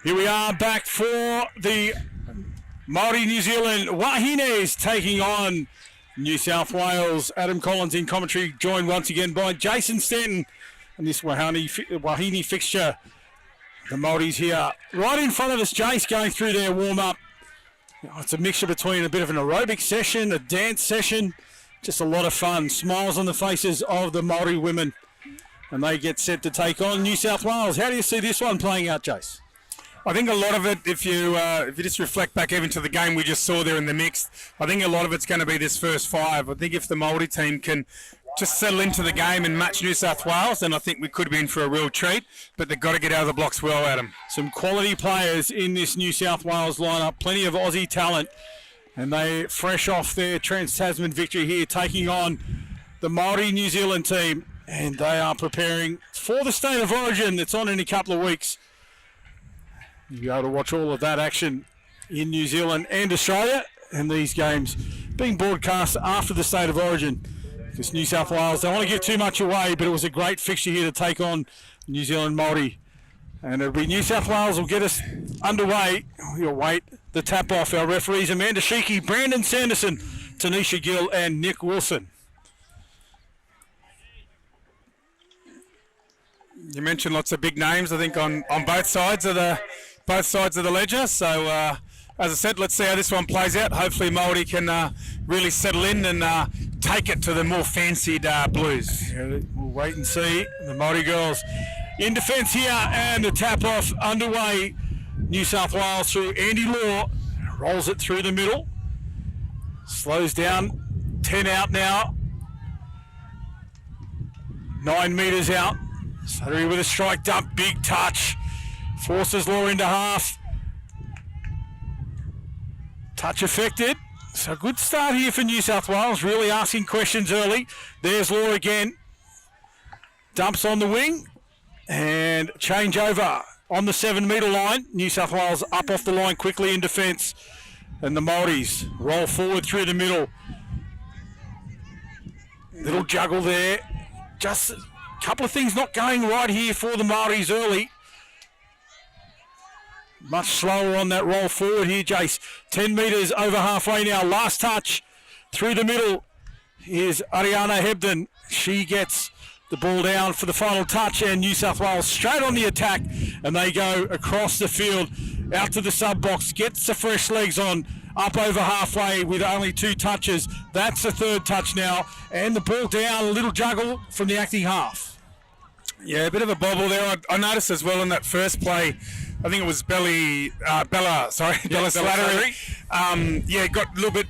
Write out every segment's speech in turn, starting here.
Here we are back for the Māori New Zealand Wāhines taking on New South Wales. Adam Collins in commentary, joined once again by Jason Stanton and this Wāhine fixture. The Māoris here right in front of us, Jace, going through their warm-up. It's a mixture between a bit of an aerobic session, a dance session, just a lot of fun. Smiles on the faces of the Māori women, and they get set to take on New South Wales. How do you see this one playing out, Jace? I think a lot of it, if you just reflect back even to the game we just saw there in the mixed, I think a lot of it's going to be this first five. I think if the Māori team can just settle into the game and match New South Wales, then I think we could be in for a real treat. But they've got to get out of the blocks well, Adam. Some quality players in this New South Wales lineup, plenty of Aussie talent, and they fresh off their Trans-Tasman victory here, taking on the Māori New Zealand team, and they are preparing for the State of Origin that's on in a couple of weeks. You'll be able to watch all of that action in New Zealand and Australia, and these games being broadcast after the State of Origin. Because New South Wales, don't want to give too much away, but it was a great fixture here to take on New Zealand Māori. And it'll be New South Wales will get us underway. We'll wait the tap off. Our referees, Amanda Sheeky, Brandon Sanderson, Tanisha Gill, and Nick Wilson. You mentioned lots of big names, I think, on both sides of the ledger. So, as I said, let's see how this one plays out. Hopefully, Māori can really settle in and take it to the more fancied Blues. Yeah, we'll wait and see. The Māori girls in defence here, and the tap off underway. New South Wales through Andy Law, rolls it through the middle, slows down, 10 out now, 9 metres out. Slattery with a strike dump, big touch, forces Law into half. Touch affected. So good start here for New South Wales, really asking questions early. There's Law again. Dumps on the wing and change over on the 7 metre line. New South Wales up off the line quickly in defence, and the Māoris roll forward through the middle. Little juggle there. Just a couple of things not going right here for the Māoris early. Much slower on that roll forward here, Jace. 10 metres over halfway now. Last touch through the middle. Here's Ariana Hebden. She gets the ball down for the final touch, and New South Wales straight on the attack, and they go across the field out to the sub box. Gets the fresh legs on up over halfway with only 2 touches. That's the 3rd touch now, and the ball down. A little juggle from the acting half. Yeah, a bit of a bobble there. I noticed as well in that first play, I think it was Bella Slattery. Got a little bit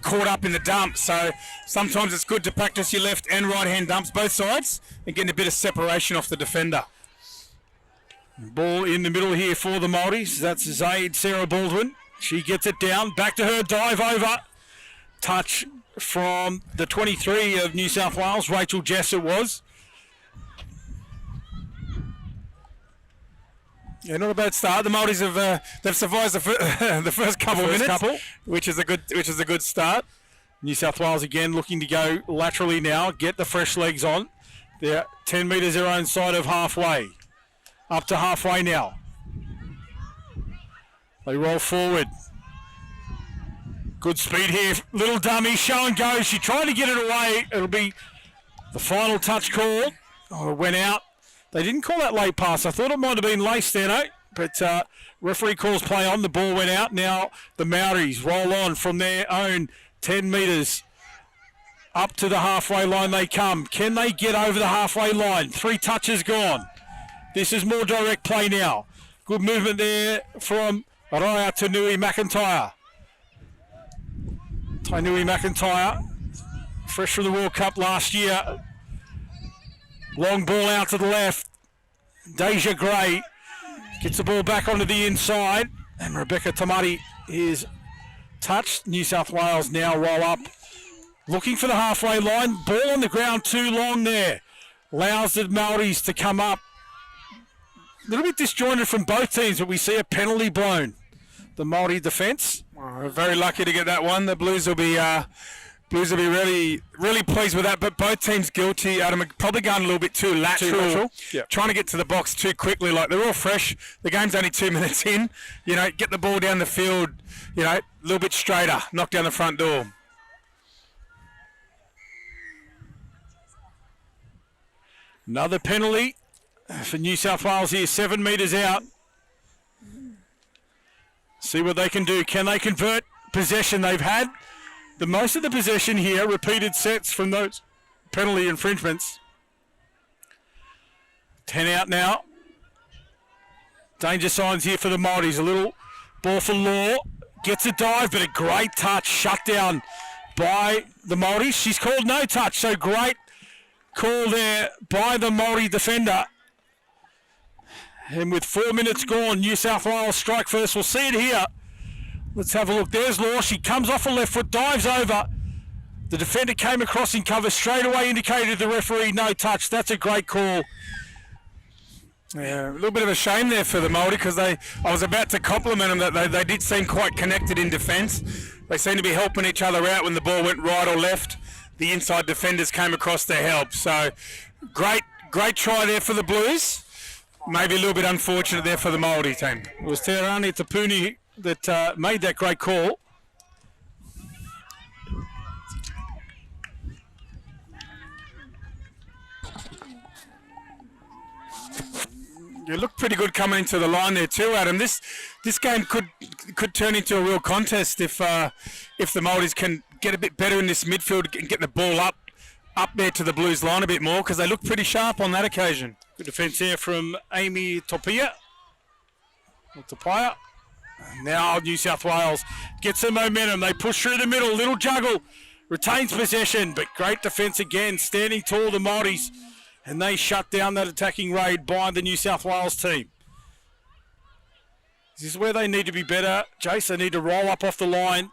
caught up in the dump. So sometimes it's good to practice your left and right hand dumps, both sides, and getting a bit of separation off the defender. Ball in the middle here for the Māoris. That's Zaid Sarah Baldwin. She gets it down. Back to her, dive over. Touch from the 23 of New South Wales, Rachel Jess it was. Yeah, not a bad start. The Māoris have they've survived the first couple of minutes, which is a good start. New South Wales again looking to go laterally now, get the fresh legs on. They're 10 metres their own side of halfway. Up to halfway now. They roll forward. Good speed here. Little dummy, show and go. She tried to get it away. It'll be the final touch call. Oh, it went out. They didn't call that late pass. I thought it might have been late, Stano, but referee calls play on. The ball went out. Now the Māoris roll on from their own 10 metres. Up to the halfway line they come. Can they get over the halfway line? 3 touches gone. This is more direct play now. Good movement there from Raya Tainui McIntyre. Tainui McIntyre, fresh from the World Cup last year. Long ball out to the left. Deja Gray gets the ball back onto the inside, and Rebecca Tamati is touched. New South Wales now roll up, looking for the halfway line. Ball on the ground too long there. Allows the Māoris to come up. A little bit disjointed from both teams, but we see a penalty blown. The Māori defence. Very lucky to get that one. The Blues will be Blues will be really, really pleased with that, but both teams guilty. Adam are probably going a little bit too lateral. Yep. Trying to get to the box too quickly. Like, they're all fresh. The game's only 2 minutes in. You know, get the ball down the field, you know, a little bit straighter, knock down the front door. Another penalty for New South Wales here, 7 metres out. See what they can do. Can they convert possession? They've had the most of the possession here, repeated sets from those penalty infringements. 10 out now. Danger signs here for the Māoris. A little ball for Law. Gets a dive, but a great touch. Shut down by the Māoris. She's called no touch, so great call there by the Māori defender. And with 4 minutes gone, New South Wales strike first. We'll see it here. Let's have a look. There's Law. She comes off her left foot, dives over. The defender came across in cover, straight away indicated the referee no touch. That's a great call. Yeah, a little bit of a shame there for the Māori, because I was about to compliment them that they did seem quite connected in defence. They seemed to be helping each other out when the ball went right or left. The inside defenders came across to help. So great try there for the Blues. Maybe a little bit unfortunate there for the Māori team. It was Te Rani Tapuni that made that great call. You look pretty good coming into the line there too, Adam. This game could turn into a real contest if the Māoris can get a bit better in this midfield and get the ball up there to the Blues line a bit more, because they look pretty sharp on that occasion. Good defence there from Amy Topia. Now New South Wales gets some momentum. They push through the middle. Little juggle. Retains possession, but great defence again. Standing tall, the Māoris. And they shut down that attacking raid by the New South Wales team. This is where they need to be better. Jace, they need to roll up off the line.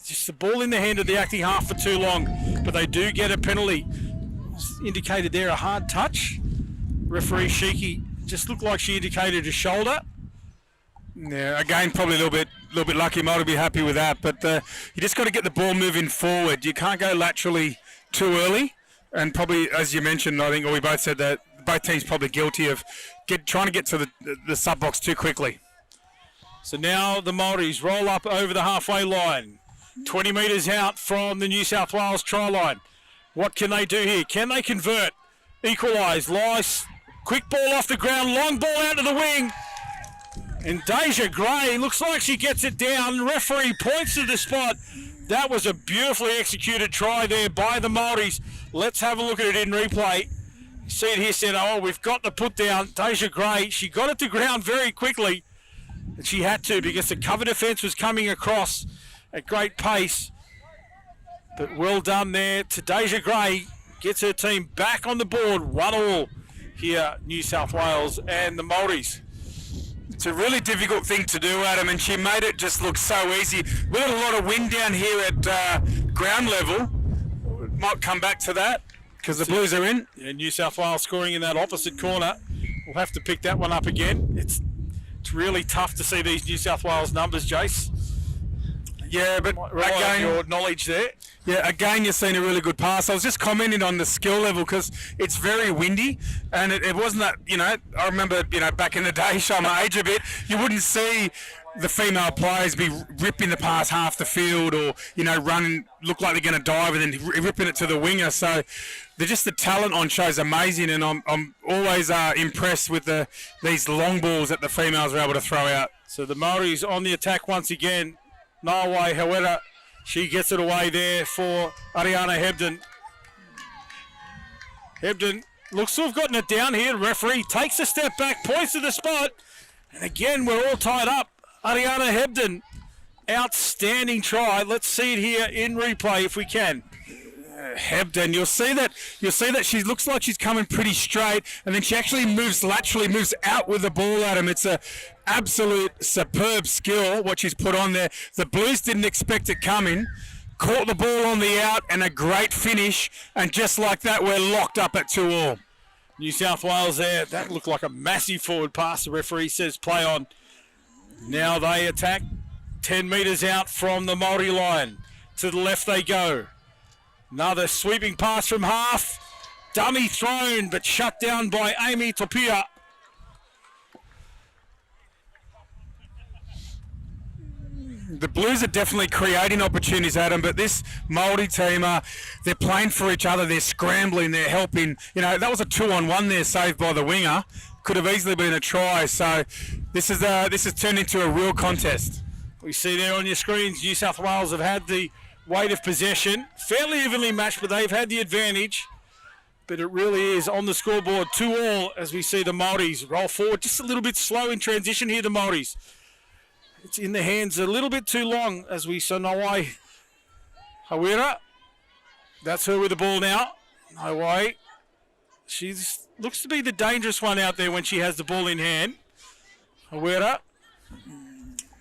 Just the ball in the hand of the acting half for too long. But they do get a penalty. It's indicated there a hard touch. Referee Shiki just looked like she indicated a shoulder. Yeah, again, probably a little bit lucky. Might have been happy with that. But you just got to get the ball moving forward. You can't go laterally too early. And probably, as you mentioned, I think, or we both said that both teams probably guilty of trying to get to the sub box too quickly. So now the Māoris roll up over the halfway line. 20 metres out from the New South Wales try line. What can they do here? Can they convert? Equalise. Lice. Quick ball off the ground. Long ball out to the wing. And Deja Gray looks like she gets it down. Referee points to the spot. That was a beautifully executed try there by the Māoris. Let's have a look at it in replay. You see it here, said, oh, we've got the put down. Deja Gray, she got it to ground very quickly. And she had to, because the cover defence was coming across at great pace. But well done there to Deja Gray. Gets her team back on the board. 1-1 here, New South Wales and the Māoris. It's a really difficult thing to do, Adam, and she made it just look so easy. We've got a lot of wind down here at ground level. Might come back to that because the Blues are in. Yeah, New South Wales scoring in that opposite corner. We'll have to pick that one up again. It's really tough to see these New South Wales numbers, Jace. Yeah, but again, your knowledge there. Yeah, again, you're seeing a really good pass. I was just commenting on the skill level because it's very windy, and it wasn't that, I remember, back in the day, showing my age a bit, you wouldn't see the female players be ripping the pass half the field or, running, look like they're going to dive and then ripping it to the winger. So the talent on show is amazing, and I'm always impressed with these long balls that the females are able to throw out. So the Māoris on the attack once again. Nawai, however, she gets it away there for Ariana Hebden. Hebden looks to have gotten it down here. Referee takes a step back, points to the spot. And again, we're all tied up. Ariana Hebden, outstanding try. Let's see it here in replay if we can. Hebden, you'll see that she looks like she's coming pretty straight, and then she actually moves laterally, moves out with the ball at him. It's a absolute superb skill what she's put on there. The Blues didn't expect it coming, caught the ball on the out, and a great finish, and just like that, we're locked up at 2-2. New South Wales there, that looked like a massive forward pass. The referee says play on. Now they attack 10 metres out from the Māori line. To the left they go. Another sweeping pass from half. Dummy thrown, but shut down by Amy Topia. The Blues are definitely creating opportunities, Adam, but this Māori team, they're playing for each other, they're scrambling, they're helping. You know, that was a 2-on-1 there saved by the winger. Could have easily been a try, so this has turned into a real contest. We see there on your screens, New South Wales have had the weight of possession. Fairly evenly matched, but they've had the advantage. But it really is on the scoreboard 2-2 as we see the Māoris roll forward. Just a little bit slow in transition here, the Māoris. It's in the hands a little bit too long as we saw Nawai Hawera. That's her with the ball now. Nawai. She looks to be the dangerous one out there when she has the ball in hand. Hawera.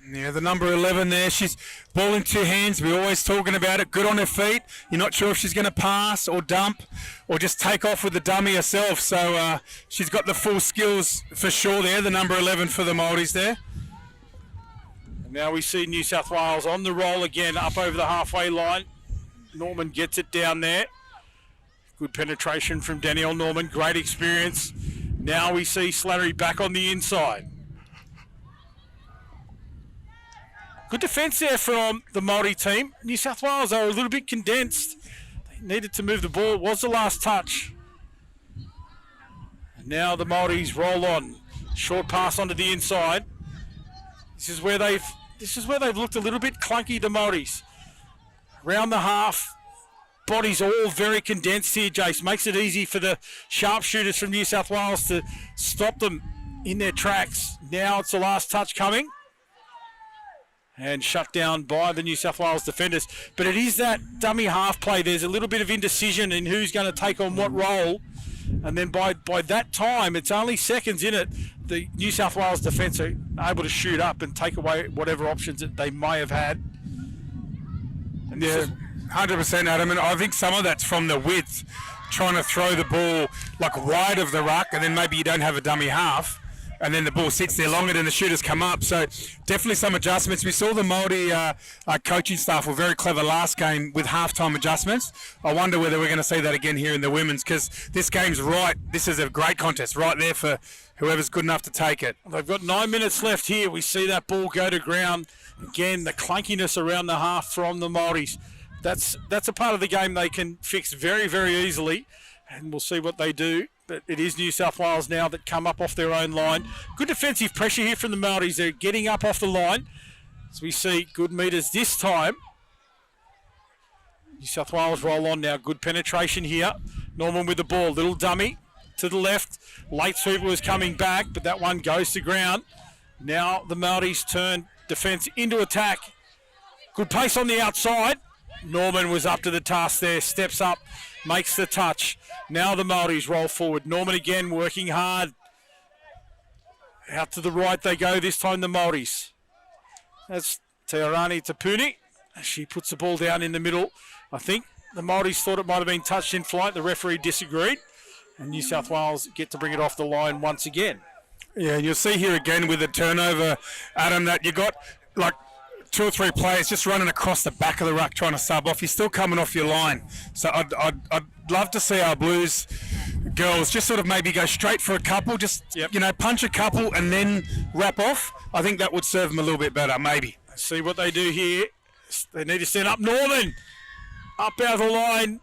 Yeah, the number 11 there. She's ball in two hands. We're always talking about it. Good on her feet. You're not sure if she's going to pass or dump or just take off with the dummy herself. So she's got the full skills for sure there, the number 11 for the Māoris there. Now we see New South Wales on the roll again, up over the halfway line. Norman gets it down there. Good penetration from Danielle Norman, great experience. Now we see Slattery back on the inside. Good defence there from the Māori team. New South Wales are a little bit condensed. They needed to move the ball. It was the last touch. And now the Māoris roll on. Short pass onto the inside. This is where they've looked a little bit clunky, the Māoris. Around the half, bodies all very condensed here, Jace. Makes it easy for the sharpshooters from New South Wales to stop them in their tracks. Now it's the last touch coming. And shut down by the New South Wales defenders. But it is that dummy half play. There's a little bit of indecision in who's going to take on what role. And then by that time, it's only seconds in it, the New South Wales defence are able to shoot up and take away whatever options that they may have had. And yeah, 100%, Adam. And I think some of that's from the width, trying to throw the ball like wide of the ruck, and then maybe you don't have a dummy half. And then the ball sits there longer than the shooters come up. So definitely some adjustments. We saw the Māori coaching staff were very clever last game with halftime adjustments. I wonder whether we're going to see that again here in the women's, because this game's right. This is a great contest right there for whoever's good enough to take it. They've got 9 minutes left here. We see that ball go to ground. Again, the clunkiness around the half from the Māoris. That's a part of the game they can fix very, very easily. And we'll see what they do. But it is New South Wales now that come up off their own line. Good defensive pressure here from the Māoris. They're getting up off the line. As we see good metres this time. New South Wales roll on now. Good penetration here. Norman with the ball. Little dummy to the left. Late sweeper was coming back, but that one goes to ground. Now the Māoris turn defence into attack. Good pace on the outside. Norman was up to the task there. Steps up. Makes the touch. Now the Māoris roll forward. Norman again working hard. Out to the right they go, this time the Māoris. That's Teorani Tapuni. She puts the ball down in the middle. I think the Māoris thought it might have been touched in flight. The referee disagreed. And New South Wales get to bring it off the line once again. Yeah, and you'll see here again with the turnover, Adam, that you got like 2 or 3 players just running across the back of the ruck trying to sub off. You're still coming off your line. So I'd love to see our Blues girls just sort of maybe go straight for a couple, just, punch a couple and then wrap off. I think that would serve them a little bit better, maybe. See what they do here. They need to stand up. Norman up out of the line.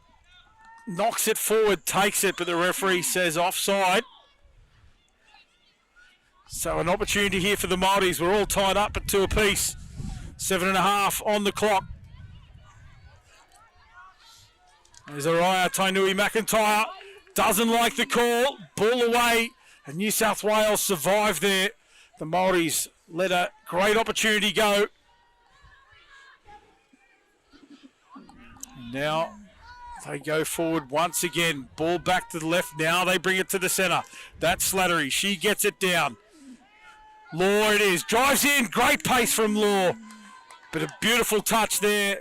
Knocks it forward, takes it, but the referee says offside. So an opportunity here for the Māoris. We're all tied up at 2 apiece. 7.5 on the clock. There's Araya Tainui McIntyre. Doesn't like the call. Ball away. And New South Wales survived there. The Māoris let a great opportunity go. Now they go forward once again. Ball back to the left. Now they bring it to the centre. That's Slattery. She gets it down. Law it is. Drives in. Great pace from Law. But a beautiful touch there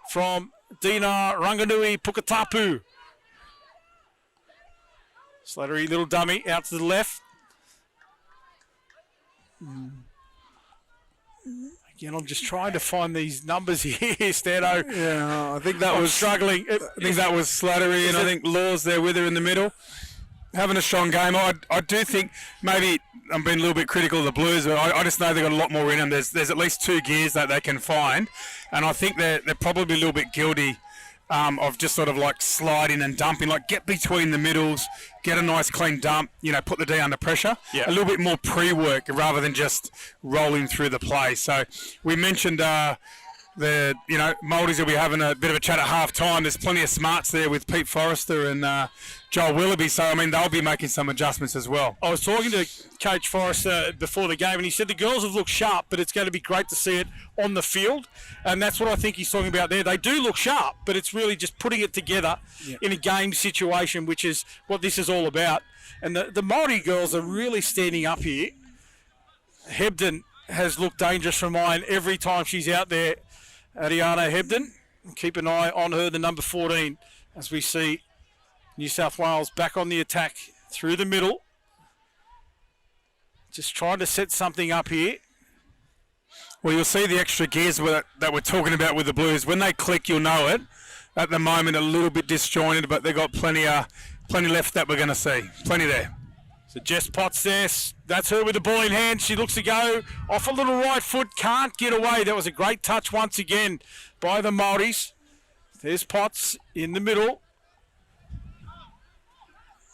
from Dina Ranganui Pukatapu. Slattery, little dummy, out to the left. Again, I'm just trying to find these numbers here, Stano. Yeah, I think that I'm was struggling. I think that was Slattery, and I think Law's there with her in the middle. Having a strong game. I do think maybe I'm being a little bit critical of the Blues, but I just know they've got a lot more in them. There's at least 2 gears that they can find, and I think they're probably a little bit guilty of just sort of like sliding and dumping, like get between the middles, get a nice clean dump, put the D under pressure. Yeah. A little bit more pre-work rather than just rolling through the play. So we mentioned the Māoris will be having a bit of a chat at half time. There's plenty of smarts there with Pete Forrester and Joel Willoughby, so I mean they'll be making some adjustments as well. I was talking to Coach Forrester before the game, and he said the girls have looked sharp, but it's going to be great to see it on the field, and that's what I think he's talking about there. They do look sharp, but it's really just putting it together in a game situation, which is what this is all about. And the Māori girls are really standing up here. Hebden has looked dangerous for mine every time she's out there. Ariana Hebden, keep an eye on her, the number 14, as we see New South Wales back on the attack through the middle. Just trying to set something up here. Well, you'll see the extra gears that we're talking about with the Blues. When they click, you'll know it. At the moment, a little bit disjointed, but they've got plenty left that we're going to see. Plenty there. So Jess Potts there. That's her with the ball in hand. She looks to go off a little right foot. Can't get away. That was a great touch once again by the Māoris. There's Potts in the middle.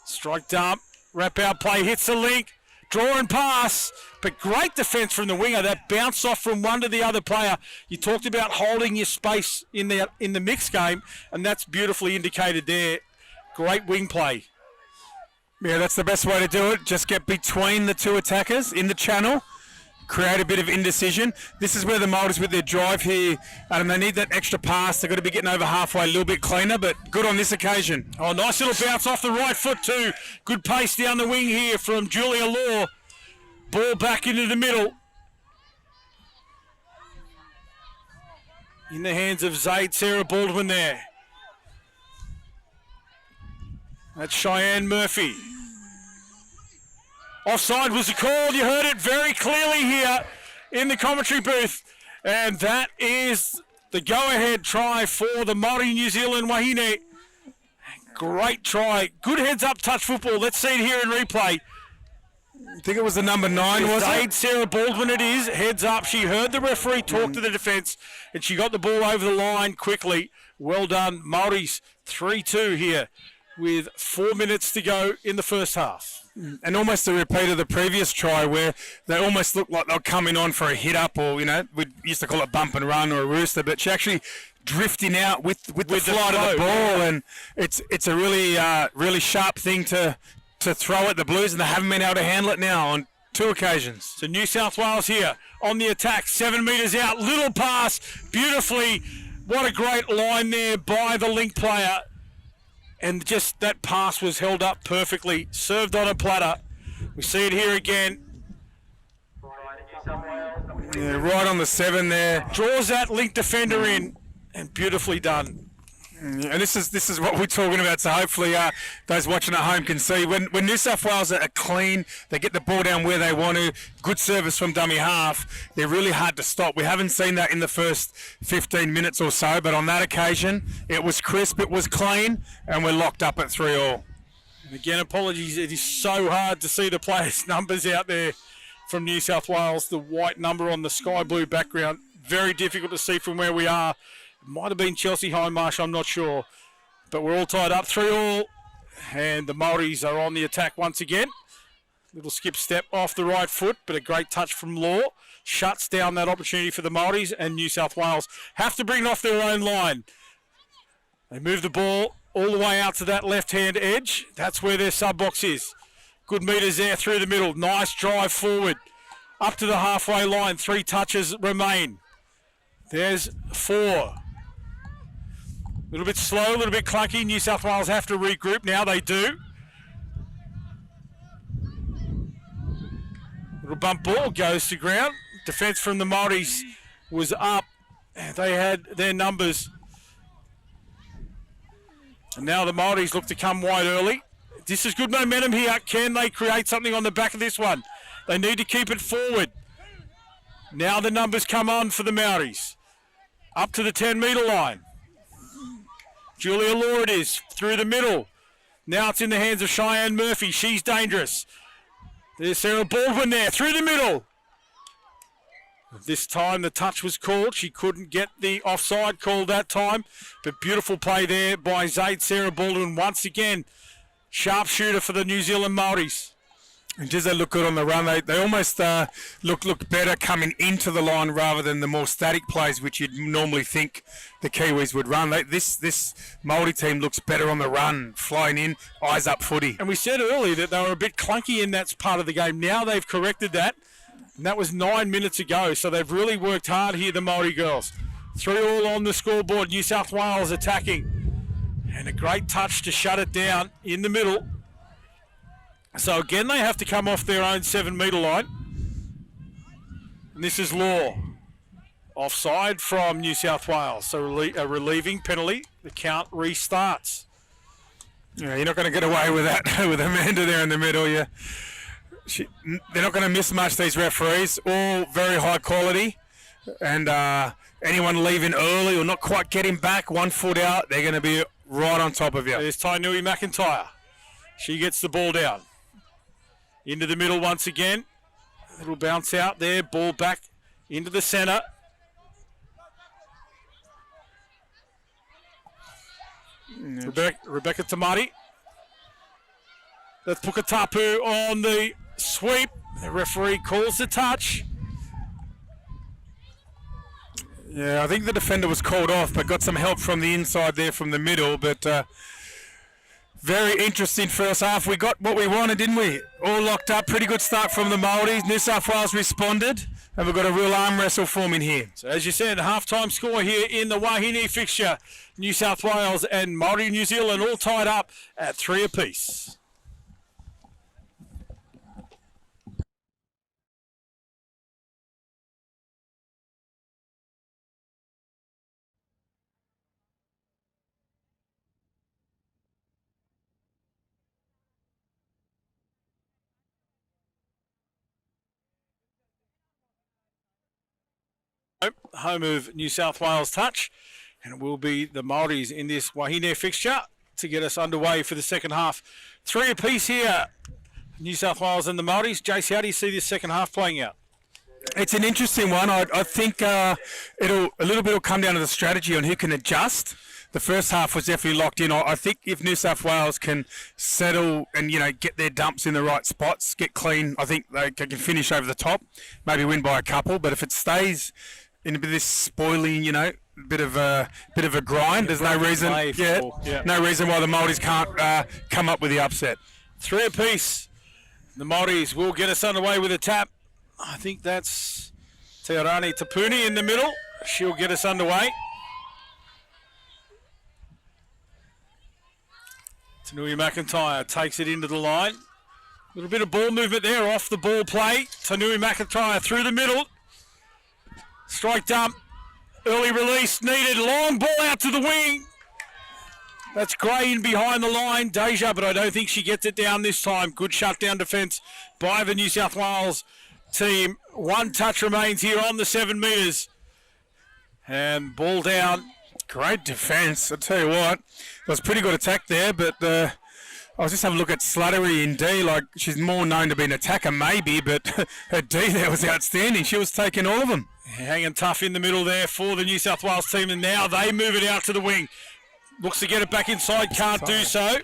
Strike dump. Wrap out play. Hits the link. Draw and pass. But great defence from the winger. That bounce off from one to the other player. You talked about holding your space in the mixed game, and that's beautifully indicated there. Great wing play. Yeah, that's the best way to do it. Just get between the 2 attackers in the channel, create a bit of indecision. This is where the Māoris with their drive here, Adam, they need that extra pass. They've got to be getting over halfway a little bit cleaner, but good on this occasion. Oh, nice little bounce off the right foot too. Good pace down the wing here from Julia Law. Ball back into the middle. In the hands of Zaid Sarah Baldwin there. That's Cheyenne Murphy. Offside was the call. You heard it very clearly here in the commentary booth. And that is the go-ahead try for the Māori New Zealand Wāhine. Great try. Good heads-up touch football. Let's see it here in replay. I think it was the number 9, was it? Sarah Baldwin it is. Heads up. She heard the referee talk to the defence, and she got the ball over the line quickly. Well done. Māoris 3-2 here with 4 minutes to go in the first half. And almost a repeat of the previous try where they almost looked like they were coming on for a hit-up, or, we used to call it bump and run or a rooster, but she actually drifting out with the flight of the ball, and it's a really sharp thing to throw at the Blues, and they haven't been able to handle it now on 2 occasions. So New South Wales here on the attack, 7 metres out, little pass, beautifully. What a great line there by the link player. And just that pass was held up perfectly, served on a platter. We see it here again. Yeah, right on the 7 there. Draws that link defender in, and beautifully done. And this is what we're talking about. So hopefully those watching at home can see when New South Wales are clean, they get the ball down where they want to. Good service from dummy half. They're really hard to stop. We haven't seen that in the first 15 minutes or so, but on that occasion, it was crisp, it was clean, and we're locked up at 3-3. And again, apologies. It is so hard to see the players' numbers out there from New South Wales. The white number on the sky blue background, very difficult to see from where we are. Might have been Chelsea Hindmarsh, I'm not sure. But we're all tied up 3-3. And the Māoris are on the attack once again. Little skip step off the right foot, but a great touch from Law. Shuts down that opportunity for the Māoris, and New South Wales have to bring it off their own line. They move the ball all the way out to that left-hand edge. That's where their sub-box is. Good metres there through the middle. Nice drive forward. Up to the halfway line. 3 touches remain. There's 4. A little bit slow, a little bit clunky. New South Wales have to regroup now. They do. Little bump ball goes to ground. Defence from the Māoris was up. They had their numbers. And now the Māoris look to come wide early. This is good momentum here. Can they create something on the back of this one? They need to keep it forward. Now the numbers come on for the Māoris. Up to the 10-metre line. Julia Law it is, through the middle. Now it's in the hands of Cheyenne Murphy. She's dangerous. There's Sarah Baldwin there, through the middle. This time the touch was called. She couldn't get the offside call that time. But beautiful play there by Zaid Sarah Baldwin once again. Sharpshooter for the New Zealand Māoris. And does they look good on the run? They almost look better coming into the line rather than the more static plays which you'd normally think the Kiwis would run. This Māori team looks better on the run, flying in, eyes up footy. And we said earlier that they were a bit clunky in that part of the game. Now they've corrected that. And that was 9 minutes ago. So they've really worked hard here, the Māori girls. 3-all on the scoreboard. New South Wales attacking. And a great touch to shut it down in the middle. So again, they have to come off their own 7-metre line. And this is Law. Offside from New South Wales. So a relieving penalty. The count restarts. Yeah, you're not going to get away with that with Amanda there in the middle. Yeah, they're not going to miss much, these referees. All very high quality. And anyone leaving early or not quite getting back, 1 foot out, they're going to be right on top of you. There's Tainui McIntyre. She gets the ball down. Into the middle once again. A little bounce out there. Ball back into the centre. Rebecca Tamati. That's Pukatapu on the sweep. The referee calls the touch. Yeah, I think the defender was called off, but got some help from the inside there from the middle. But very interesting first half. We got what we wanted, didn't we? All locked up. Pretty good start from the Māoris. New South Wales responded, and we've got a real arm wrestle forming here. So as you said, half-time score here in the Wāhine fixture. New South Wales and Māori New Zealand all tied up at 3 apiece. Home of New South Wales touch, and it will be the Māoris in this Wāhine fixture to get us underway for the second half. 3 apiece here, New South Wales and the Māoris. Jace, how do you see this second half playing out? It's an interesting one. I think a little bit will come down to the strategy on who can adjust. The first half was definitely locked in. I think if New South Wales can settle and get their dumps in the right spots, get clean, I think they can finish over the top, maybe win by a couple. But if it stays in a bit of this spoiling, bit of a grind, there's no reason. No reason why the Māoris can't come up with the upset. 3 apiece. The Māoris will get us underway with a tap. I think that's Te Arani Tapuni in the middle. She'll get us underway. Tainui McIntyre takes it into the line. A little bit of ball movement there, off the ball play. Tainui McIntyre through the middle. Strike dump. Early release needed. Long ball out to the wing. That's Gray in behind the line. Deja, but I don't think she gets it down this time. Good shutdown defence by the New South Wales team. 1 touch remains here on the 7 metres. And ball down. Great defence. I'll tell you what. It was a pretty good attack there, but I was just having a look at Slattery in D. Like, she's more known to be an attacker maybe, but her D there was outstanding. She was taking all of them. Hanging tough in the middle there for the New South Wales team, and now they move it out to the wing. Looks to get it back inside, can't do so.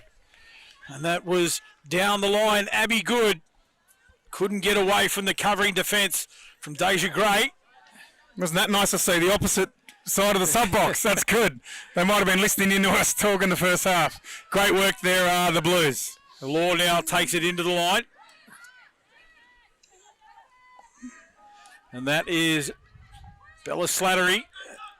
And that was down the line. Abby Good couldn't get away from the covering defence from Deja Gray. Wasn't that nice to see the opposite side of the sub box? That's good. They might have been listening in to us talk in the first half. Great work there, the Blues. The Law now takes it into the line. And that is Bella Slattery.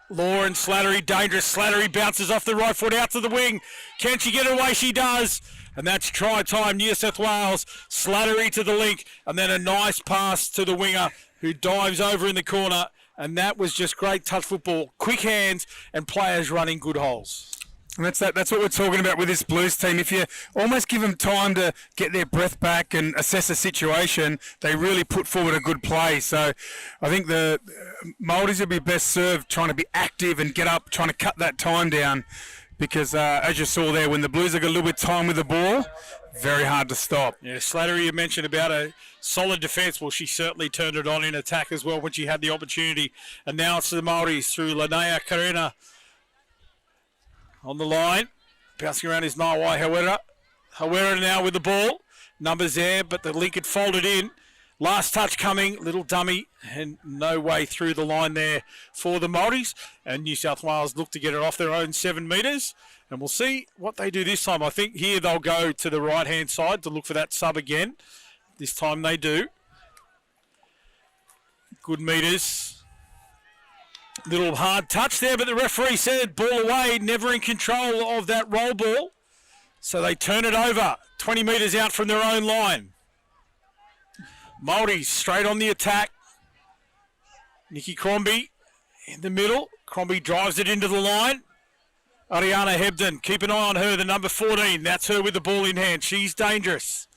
Law and Slattery, dangerous. Slattery bounces off the right foot out to the wing. Can she get it away? She does. And that's try time, New South Wales. Slattery to the link. And then a nice pass to the winger who dives over in the corner. And that was just great touch football. Quick hands and players running good holes. And that's what we're talking about with this Blues team. If you almost give them time to get their breath back and assess the situation, they really put forward a good play. So I think the Māoris will be best served trying to be active and get up, trying to cut that time down. Because as you saw there, when the Blues have got a little bit of time with the ball, very hard to stop. Yeah, Slattery, you mentioned about a solid defence. Well, she certainly turned it on in attack as well when she had the opportunity. And now it's the Māoris through Linnea Karena on the line. Bouncing around is Mawai Hawera. Hawera now with the ball. Numbers there, but the link had folded in. Last touch coming, little dummy, and no way through the line there for the Māoris. And New South Wales look to get it off their own 7 metres. And we'll see what they do this time. I think here they'll go to the right-hand side to look for that sub again. This time they do. Good metres. Little hard touch there, but the referee said ball away, never in control of that roll ball. So they turn it over, 20 metres out from their own line. Māori straight on the attack. Nikki Crombie in the middle. Crombie drives it into the line. Ariana Hebden, keep an eye on her, the number 14. That's her with the ball in hand. She's dangerous.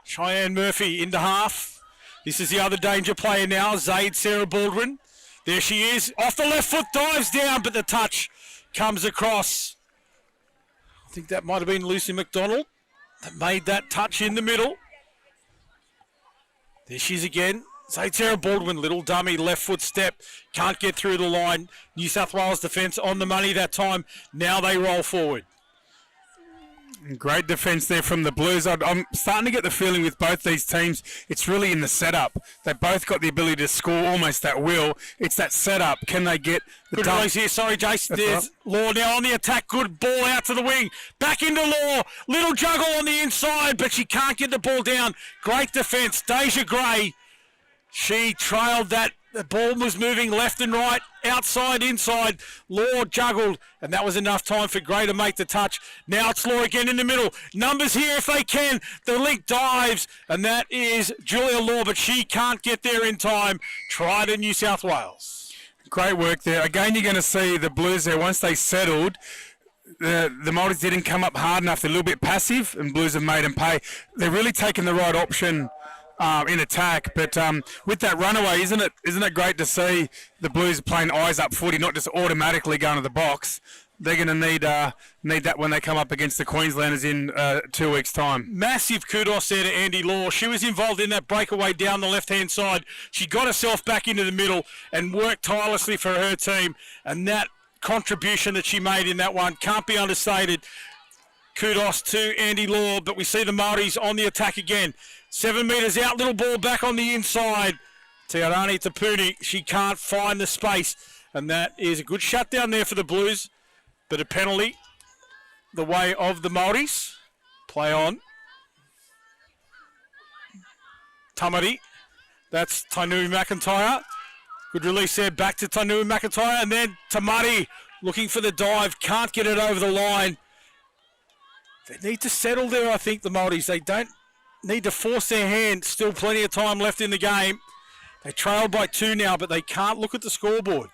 Cheyenne Murphy into half. This is the other danger player now, Zaid Sarah Baldwin. There she is. Off the left foot, dives down, but the touch comes across. I think that might have been Lucy McDonald that made that touch in the middle. There she is again. Zaid Sarah Baldwin, little dummy, left foot step. Can't get through the line. New South Wales defence on the money that time. Now they roll forward. Great defence there from the Blues. I'm starting to get the feeling with both these teams, it's really in the setup. They both got the ability to score almost at will. It's that setup. Can they get the good release here. Sorry, Jason. There's Law now on the attack. Good ball out to the wing. Back into Law. Little juggle on the inside, but she can't get the ball down. Great defence. Deja Gray. She trailed that. The ball was moving left and right, outside, inside. Law juggled, and that was enough time for Gray to make the touch. Now it's Law again in the middle. Numbers here if they can. The link dives, and that is Julia Law, but she can't get there in time. Try to New South Wales. Great work there. Again, you're going to see the Blues there, once they settled, the Māoris didn't come up hard enough. They're a little bit passive, and Blues have made them pay. They're really taking the right option in attack, but with that runaway, isn't it great to see the Blues playing eyes up footy, not just automatically going to the box. They're going to need that when they come up against the Queenslanders in 2 weeks' time. Massive kudos there to Andy Law. She was involved in that breakaway down the left-hand side. She got herself back into the middle and worked tirelessly for her team, and that contribution that she made in that one can't be understated. Kudos to Andy Law, but we see the Māoris on the attack again. 7 metres out, little ball back on the inside. Tiarani Tapuni, she can't find the space. And that is a good shutdown there for the Blues. But a penalty the way of the Māoris. Play on. Tamari. That's Tainui McIntyre. Good release there, back to Tainui McIntyre. And then Tamari looking for the dive. Can't get it over the line. They need to settle there, I think, the Māoris. They don't need to force their hand. Still plenty of time left in the game. They trail by 2 now, but they can't look at the scoreboard.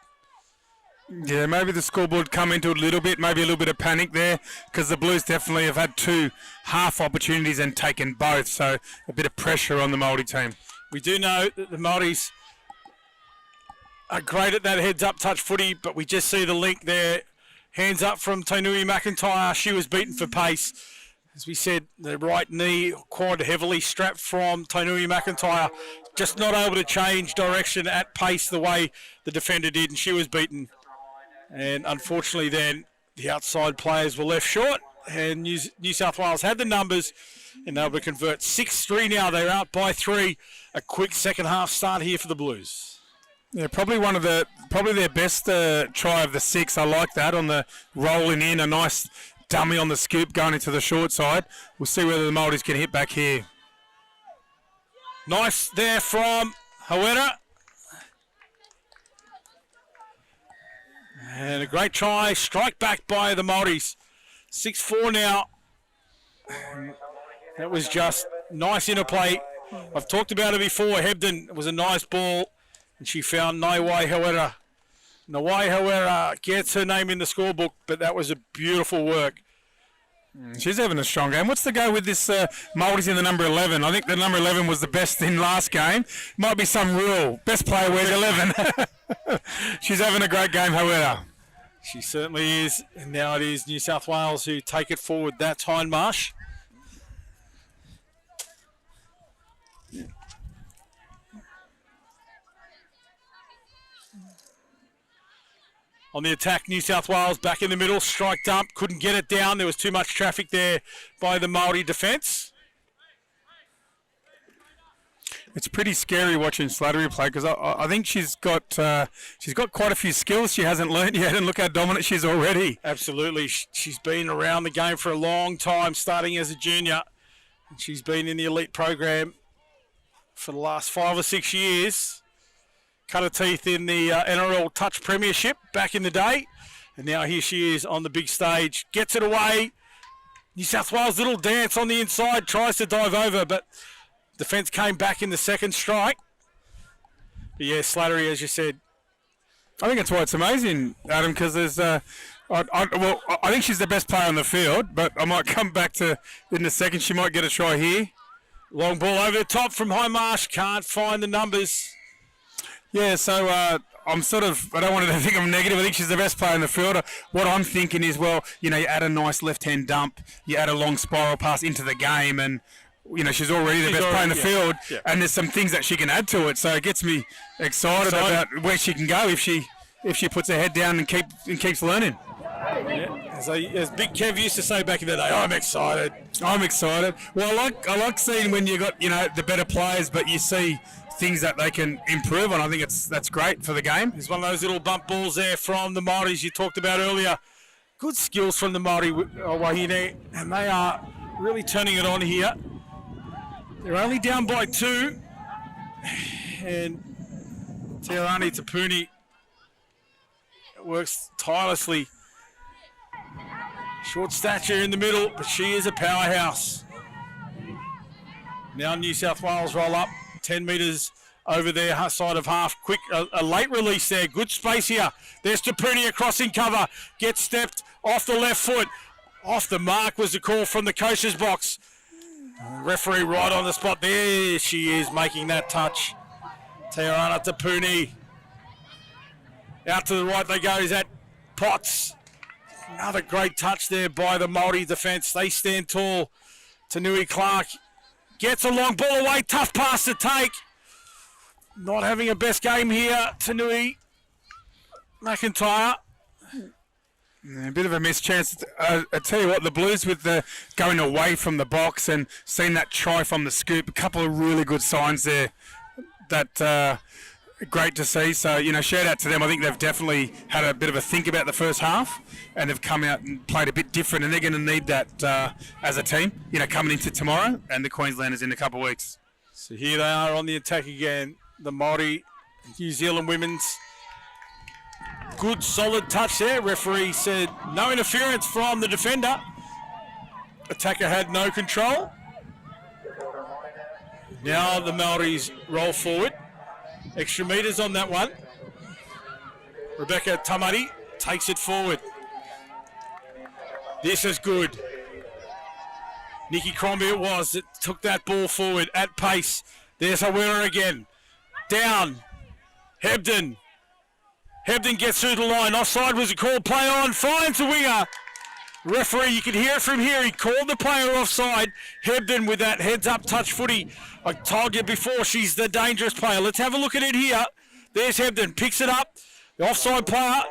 Yeah, maybe the scoreboard come into it a little bit, maybe a little bit of panic there, because the Blues definitely have had 2 half opportunities and taken both, so a bit of pressure on the Māori team. We do know that the Māoris are great at that heads-up touch footy, but we just see the link there. Hands up from Tainui McIntyre. She was beaten for pace. As we said, the right knee quite heavily strapped from Tainui McIntyre. Just not able to change direction at pace the way the defender did, and she was beaten. And unfortunately then, the outside players were left short, and New South Wales had the numbers, and they were able to convert 6-3 now. They're out by 3. A quick second half start here for the Blues. Yeah, probably their best try of the 6. I like that on the rolling in, a nice dummy on the scoop going into the short side. We'll see whether the Māoris can hit back here. Nice there from Hawera. And a great try, strike back by the Māoris. 6-4 now. That was just nice interplay. I've talked about it before. Hebden was a nice ball, and she found Naiwai Hawera Nawai Hawera gets her name in the scorebook, but that was a beautiful work. She's having a strong game. What's the go with this Māori's in the number 11? I think the number 11 was the best in last game. Might be some rule. Best player wears 11. She's having a great game, Hawera. She certainly is. And now it is New South Wales who take it forward. That's Hindmarsh. On the attack, New South Wales back in the middle, strike dump, couldn't get it down. There was too much traffic there by the Māori defence. It's pretty scary watching Slattery play because I think she's got quite a few skills she hasn't learnt yet, and look how dominant she is already. Absolutely. She's been around the game for a long time, starting as a junior. And she's been in the elite program for the last 5 or 6 years. Cut her teeth in the NRL Touch Premiership back in the day. And now here she is on the big stage. Gets it away. New South Wales little dance on the inside. Tries to dive over, but defence came back in the second strike. But yeah, Slattery, as you said. I think that's why it's amazing, Adam, because there's... I think she's the best player on the field, but I might come back to in a second. She might get a try here. Long ball over the top from Hindmarsh. Can't find the numbers. Yeah, so I don't want to think I'm negative. I think she's the best player in the field. What I'm thinking is, well, you add a nice left-hand dump, you add a long spiral pass into the game, and, she's already the best player in the field, and there's some things that she can add to it. So it gets me excited about where she can go if she puts her head down and keeps learning. Yeah. As Big Kev used to say back in the day, I'm excited. I'm excited. Well, I like seeing when you got, the better players, but you see things that they can improve on. I think that's great for the game. There's one of those little bump balls there from the Māoris you talked about earlier. Good skills from the Māori Wāhine, and they are really turning it on here. They're only down by 2, and Teorani Tapuni works tirelessly. Short stature in the middle, but she is a powerhouse. Now New South Wales roll up. 10 metres over their side of half. Quick, a late release there. Good space here. There's Tapuni across in cover. Gets stepped off the left foot. Off the mark was the call from the coach's box. Referee right on the spot. There she is making that touch. Teorana Tapuni. Out to the right they go. Is that Potts? Another great touch there by the Māori defence. They stand tall. Tanui Clark gets a long ball away, tough pass to take. Not having a best game here, Tanui McIntyre. A bit of a missed chance. I tell you what, the Blues with the going away from the box and seeing that try from the scoop, a couple of really good signs there. That great to see. So, shout out to them. I think they've definitely had a bit of a think about the first half, and they've come out and played a bit different, and they're going to need that as a team, coming into tomorrow and the Queenslanders in a couple of weeks. So here they are on the attack again. The Māori New Zealand women's. Good solid touch there. Referee said no interference from the defender. Attacker had no control. Now the Māoris roll forward. Extra metres on that one. Rebecca Tamari takes it forward. This is good. Nikki Crombie it was that took that ball forward at pace. There's Hawera again. Down. Hebden. Hebden gets through the line. Offside was a call. Play on. Finds the winger. Referee, you can hear it from here. He called the player offside. Hebden with that heads-up touch footy. I told you before, she's the dangerous player. Let's have a look at it here. There's Hebden. Picks it up. The offside player,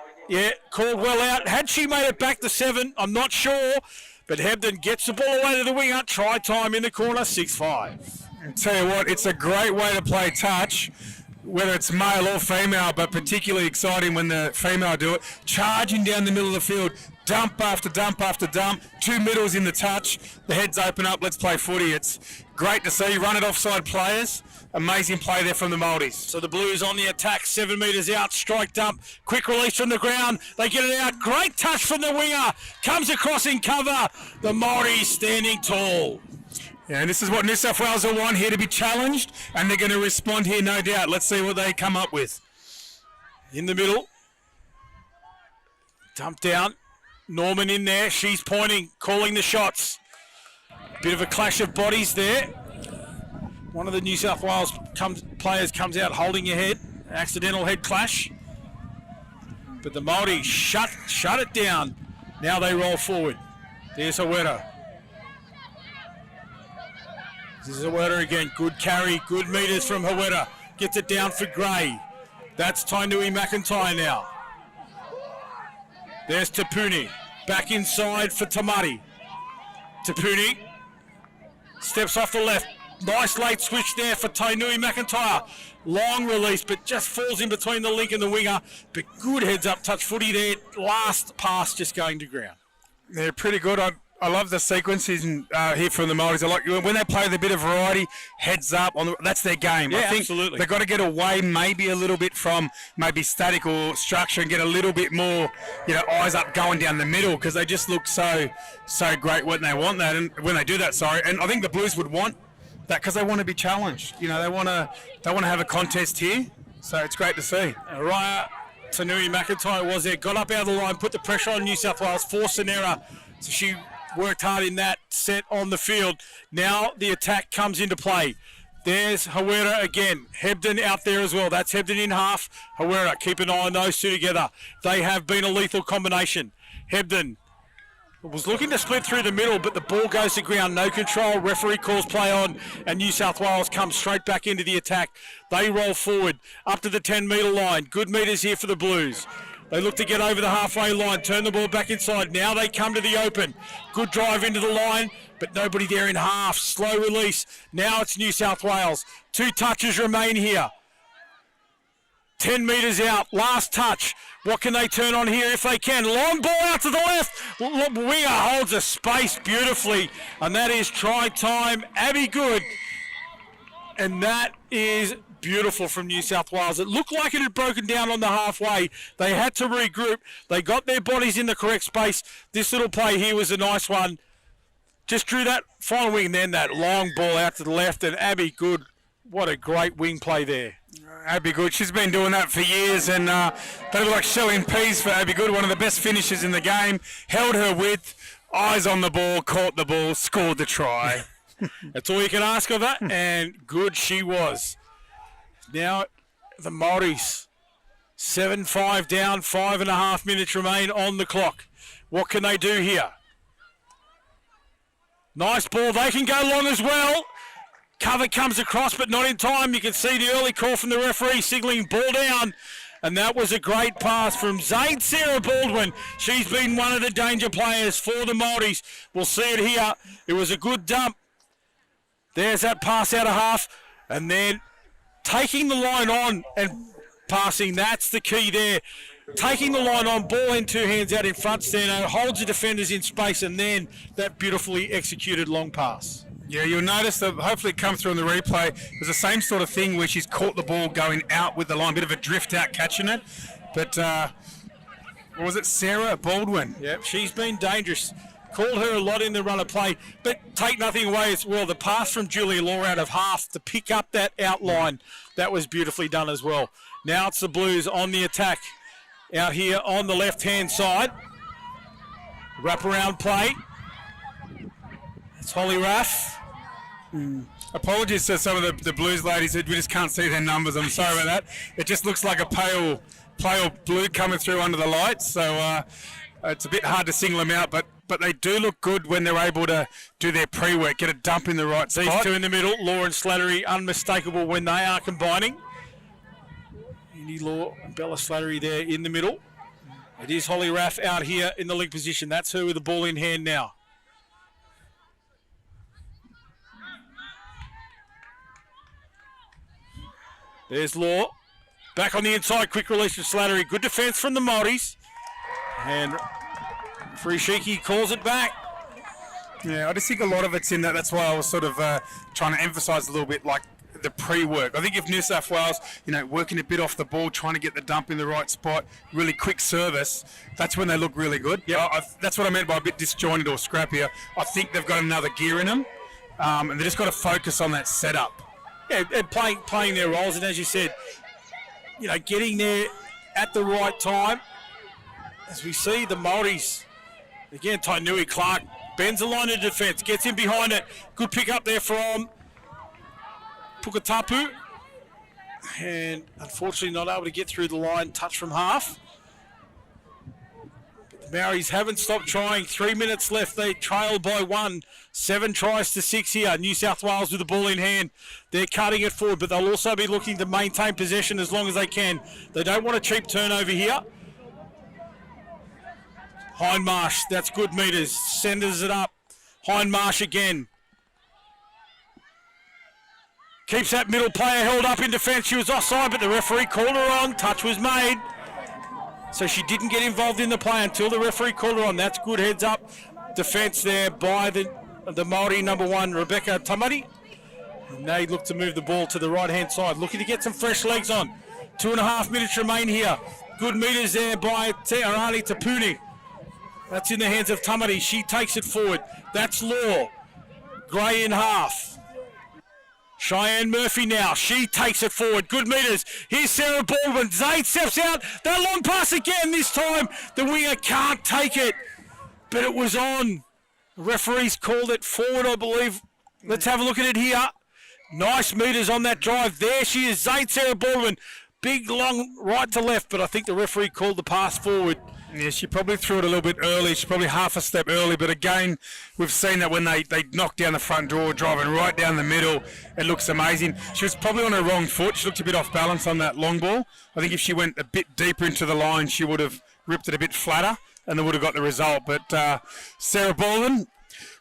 called well out. Had she made it back to 7? I'm not sure. But Hebden gets the ball away to the winger. Try time in the corner, 6-5. I tell you what, it's a great way to play touch, whether it's male or female, but particularly exciting when the female do it. Charging down the middle of the field. Dump after dump after dump, 2 middles in the touch, the heads open up, let's play footy. It's great to see. Run it offside players. Amazing play there from the Māoris. So the Blues on the attack, 7 metres out, strike dump, quick release from the ground. They get it out, great touch from the winger, comes across in cover. The Māoris standing tall. Yeah, and this is what New South Wales will want here, to be challenged, and they're going to respond here, no doubt. Let's see what they come up with. In the middle. Dump down. Norman in there. She's pointing, calling the shots. Bit of a clash of bodies there. One of the New South Wales players comes out holding your head. Accidental head clash. But the Māori shut it down. Now they roll forward. There's Hawera. This is Hawera again. Good carry, good meters from Hawera. Gets it down for Gray. That's Tainui McIntyre now. There's Tapuni. Back inside for Tamari. Tapuni steps off the left. Nice late switch there for Tainui McIntyre. Long release, but just falls in between the link and the winger. But good heads up touch footy there. Last pass just going to ground. They're pretty good. I love the sequences here from the Māoris. I like when they play with a bit of variety, heads up. That's their game. Yeah, I think absolutely. They've got to get away maybe a little bit from maybe static or structure and get a little bit more, eyes up going down the middle because they just look so great when they want that and when they do that. And I think the Blues would want that because they want to be challenged. They want to have a contest here. So it's great to see. Raya Tainui McIntyre was there, got up out of the line, put the pressure on New South Wales, forced an error. So she worked hard in that set on the field. Now the attack comes into play. There's Hawera again. Hebden out there as well. That's Hebden in half. Hawera, keep an eye on those two together. They have been a lethal combination. Hebden was looking to split through the middle, but the ball goes to ground. No control. Referee calls play on, and New South Wales comes straight back into the attack. They roll forward up to the 10-metre line. Good metres here for the Blues. They look to get over the halfway line, turn the ball back inside. Now they come to the open. Good drive into the line, but nobody there in half. Slow release. Now it's New South Wales. 2 touches remain here. 10 metres out. Last touch. What can they turn on here if they can? Long ball out to the left. Winger holds a space beautifully, and that is try time. Abby Good. And that is beautiful from New South Wales. It looked like it had broken down on the halfway. They had to regroup. They got their bodies in the correct space. This little play here was a nice one. Just drew that final wing, and then that long ball out to the left, and Abby Good. What a great wing play there. Abby Good, she's been doing that for years, and they look like shelling peas for Abby Good, one of the best finishers in the game. Held her width, eyes on the ball, caught the ball, scored the try. That's all you can ask of her, and good she was. Now the Māoris, 7-5 down, 5.5 minutes remain on the clock. What can they do here? Nice ball, they can go long as well. Cover comes across, but not in time. You can see the early call from the referee signalling ball down. And that was a great pass from Zaid Sarah Baldwin. She's been one of the danger players for the Māoris. We'll see it here. It was a good dump. There's that pass out of half. And then taking the line on and passing, that's the key there. Taking the line on, ball in 2 hands out in front, Stano, holds the defenders in space, and then that beautifully executed long pass. Yeah, you'll notice that hopefully it comes through in the replay. It was the same sort of thing where she's caught the ball going out with the line, bit of a drift out catching it. But, what was it, Sarah Baldwin? Yep, she's been dangerous. Called her a lot in the run of play, but take nothing away as well. The pass from Julia Law out of half to pick up that outline, that was beautifully done as well. Now it's the Blues on the attack out here on the left-hand side. Wraparound play. It's Holly Raff. Apologies to some of the Blues ladies, we just can't see their numbers. I'm sorry about that. It just looks like a pale blue coming through under the lights, so it's a bit hard to single them out, but they do look good when they're able to do their pre-work, get a dump in the right spot. These two in the middle, Law and Slattery, unmistakable when they are combining. Indy Law and Bella Slattery there in the middle. It is Holly Raff out here in the link position. That's her with the ball in hand now. There's Law. Back on the inside, quick release from Slattery. Good defence from the Māoris. And Frishiki calls it back. Yeah, I just think a lot of it's in that. That's why I was sort of trying to emphasise a little bit like the pre-work. I think if New South Wales, working a bit off the ball, trying to get the dump in the right spot, really quick service, that's when they look really good. Yeah, that's what I meant by a bit disjointed or scrappier. I think they've got another gear in them, and they just got to focus on that setup. Yeah, and playing their roles, and as you said, getting there at the right time. as we see the Māoris, again, Tainui Clark bends the line of defence, gets in behind it. Good pick up there from Pukatapu. And unfortunately not able to get through the line, touch from half. But the Maoris haven't stopped trying. 3 minutes left. They trail by 1. 7 tries to 6 here. New South Wales with the ball in hand. They're cutting it forward, but they'll also be looking to maintain possession as long as they can. They don't want a cheap turnover here. Hindmarsh, that's good meters. Senders it up. Hindmarsh again. Keeps that middle player held up in defence. She was offside, but the referee called her on. Touch was made. So she didn't get involved in the play until the referee called her on. That's good heads up defence there by the Māori number 1, Rebecca Tamari. And they look to move the ball to the right-hand side, looking to get some fresh legs on. 2.5 minutes remain here. Good meters there by Te Arani Tapuni. That's in the hands of Tamari. She takes it forward. That's Law. Gray in half. Cheyenne Murphy now. She takes it forward. Good meters. Here's Sarah Baldwin. Zaid steps out. That long pass again. This time the winger can't take it. But it was on. The referees called it forward, I believe. Let's have a look at it here. Nice meters on that drive. There she is. Zaid Sarah Baldwin. Big, long right to left. But I think the referee called the pass forward. Yeah, she probably threw it a little bit early. She's probably half a step early, but again, we've seen that when they knock down the front door, driving right down the middle, it looks amazing. She was probably on her wrong foot. She looked a bit off balance on that long ball. I think if she went a bit deeper into the line, she would have ripped it a bit flatter, and they would have got the result. But Sarah Baldwin,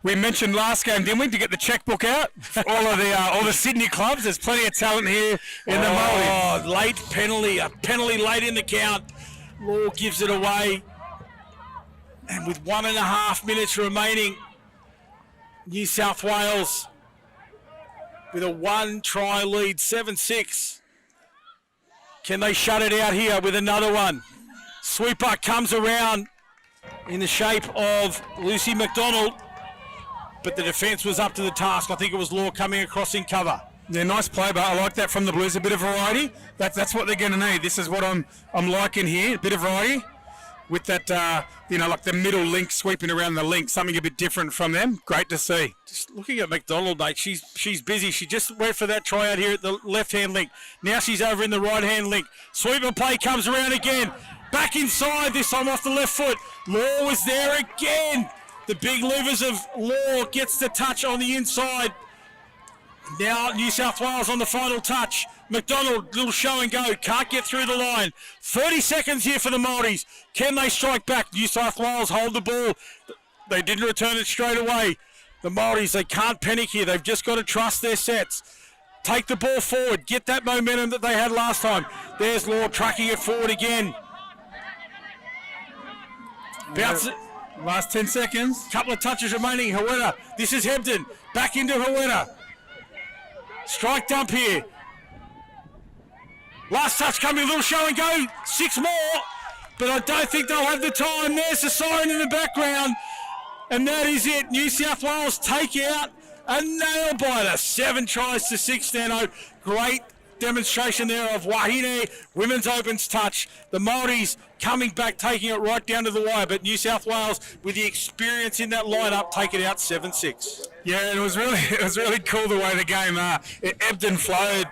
we mentioned last game, didn't we, to get the checkbook out? All the Sydney clubs. There's plenty of talent here in the Māori. Late penalty, a penalty late in the count. Law gives it away. And with 1.5 minutes remaining, New South Wales with a 1-try lead, 7-6. Can they shut it out here with another one? Sweeper comes around in the shape of Lucy McDonald, but the defence was up to the task. I think it was Law coming across in cover. Yeah, nice play, but I like that from the Blues. A bit of variety. That's what they're going to need. This is what I'm liking here. A bit of variety with that, like the middle link sweeping around the link. Something a bit different from them. Great to see. Just looking at McDonald, mate. She's busy. She just went for that try out here at the left-hand link. Now she's over in the right-hand link. Sweeper play comes around again. Back inside, this time off the left foot. Law was there again. The big levers of Law gets the touch on the inside. Now New South Wales on the final touch. McDonald, little show and go, can't get through the line. 30 seconds here for the Māoris. Can they strike back? New South Wales hold the ball. They didn't return it straight away. The Māoris, they can't panic here. They've just got to trust their sets. Take the ball forward. Get that momentum that they had last time. There's Law tracking it forward again. Bounce it. Last 10 seconds. Couple of touches remaining. Hawera. This is Hebden. Back into Hawera. Strike dump here. Last touch coming, a little show and go. 6 more, but I don't think they'll have the time. There's the siren in the background, and that is it. New South Wales take out a nail biter. 7 tries to 6, Stano. Great demonstration there of Wāhine Women's Opens touch. The Māoris coming back, taking it right down to the wire, but New South Wales, with the experience in that lineup, take it out 7-6. Yeah, and it was really cool the way the game it ebbed and flowed,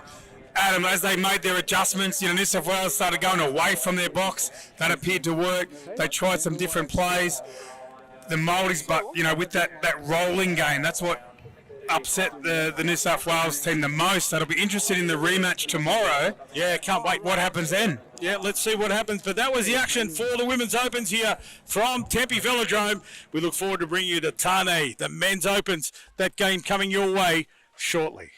Adam, as they made their adjustments. New South Wales started going away from their box. That appeared to work. They tried some different plays. The Māoris, but with that rolling game, that's what upset the New South Wales team the most. That'll be interested in the rematch tomorrow. Yeah, can't wait. What happens then? Yeah, let's see what happens. But that was the action for the Women's Opens here from Tempe Velodrome. We look forward to bringing you to Tane, the Men's Opens. That game coming your way shortly.